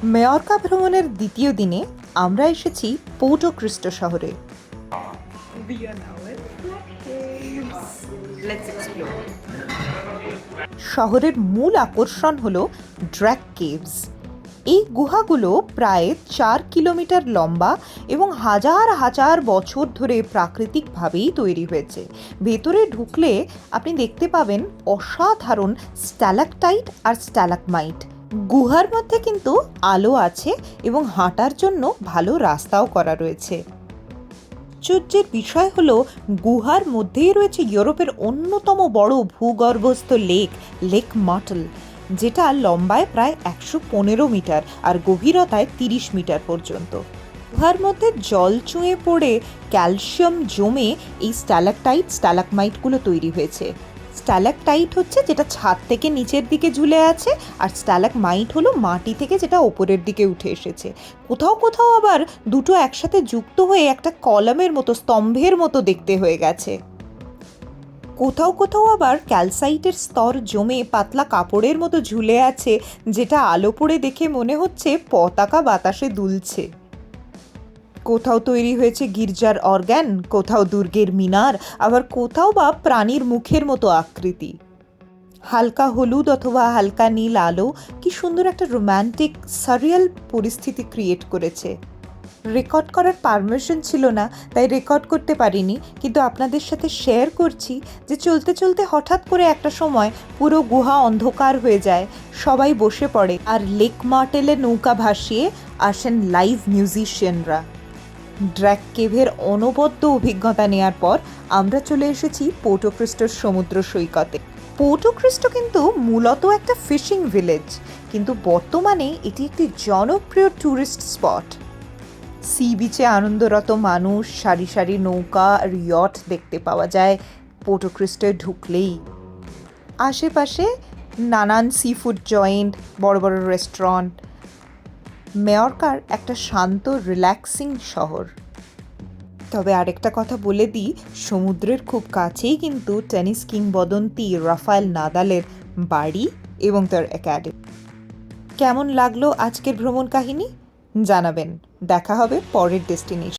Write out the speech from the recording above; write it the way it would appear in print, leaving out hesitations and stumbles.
মেয়রকা ভ্রমণের দ্বিতীয় দিনে আমরা এসেছি পোর্টো ক্রিস্টো শহরে। We are now at Black Caves. Let's explore. শহরের মূল আকর্ষণ হলো ড্র্যাক কেভস। এই গুহাগুলো প্রায় 4 কিলোমিটার লম্বা এবং হাজার হাজার বছর ধরে প্রাকৃতিকভাবেই তৈরি হয়েছে। ভেতরে ঢুকলে আপনি দেখতে পাবেন অসাধারণ স্ট্যালাকটাইট আর স্ট্যালাকমাইট। গুহার মধ্যে কিন্তু আলো আছে এবং হাঁটার জন্য ভালো রাস্তাও করা রয়েছে। আশ্চর্যের বিষয় হলো গুহার মধ্যেই রয়েছে ইউরোপের অন্যতম বড় ভূগর্ভস্থ লেক মার্টেল, যেটা লম্বায় প্রায় 115 মিটার আর গভীরতায় 30 মিটার পর্যন্ত। গুহার মধ্যে জল চুঁয়ে পড়ে ক্যালসিয়াম জমে এই স্ট্যালাকমাইটগুলো তৈরি হয়েছে। স্ট্যালাকটাইট হচ্ছে যেটা ছাদ থেকে নিচের দিকে ঝুলে আছে, আর স্ট্যালাকমাইট হলো মাটি থেকে যেটা ওপরের দিকে উঠে এসেছে। কোথাও কোথাও আবার দুটো একসাথে যুক্ত হয়ে একটা কলামের মতো, স্তম্ভের মতো দেখতে হয়ে গেছে। কোথাও কোথাও আবার ক্যালসাইটের স্তর জমে পাতলা কাপড়ের মতো ঝুলে আছে, যেটা আলো পড়ে দেখে মনে হচ্ছে পতাকা বাতাসে দুলছে। কোথাও তৈরি হয়েছে গির্জার অর্গ্যান, কোথাও দুর্গের মিনার, আবার কোথাও বা প্রাণীর মুখের মতো আকৃতি। হালকা হলুদ অথবা হালকা নীল আলো কি সুন্দর একটা রোম্যান্টিক সারিয়াল পরিস্থিতি ক্রিয়েট করেছে। রেকর্ড করার পারমিশন ছিল না, তাই রেকর্ড করতে পারিনি, কিন্তু আপনাদের সাথে শেয়ার করছি যে চলতে চলতে হঠাৎ করে একটা সময় পুরো গুহা অন্ধকার হয়ে যায়, সবাই বসে পড়ে আর লেক মার্টেলে নৌকা ভাসিয়ে আসেন লাইভ মিউজিশিয়ানরা। ড্র্যাক কেভের অনবদ্য অভিজ্ঞতা নেওয়ার পর আমরা চলে এসেছি পোর্টো ক্রিস্টোর সমুদ্র সৈকতে। পোর্টো ক্রিস্টো কিন্তু মূলত একটা ফিশিং ভিলেজ, কিন্তু বর্তমানে এটি একটি জনপ্রিয় ট্যুরিস্ট স্পট। সি বিচে আনন্দরত মানুষ, সারি সারি নৌকা আর ইয়ট দেখতে পাওয়া যায় পোর্টো ক্রিস্টোয় ঢুকলেই। আশেপাশে নানান সি ফুড জয়েন্ট, বড় বড় রেস্টুরেন্ট। মেয়রকার একটা শান্ত রিল্যাক্সিং শহর। তবে আরেকটা কথা বলে দিই, সমুদ্রের খুব কাছেই কিন্তু টেনিস কিংবদন্তি রাফায়েল নাদালের বাড়ি এবং তার একাডেমি। কেমন লাগলো আজকের ভ্রমণ কাহিনী জানাবেন। দেখা হবে পরের ডেস্টিনেশন।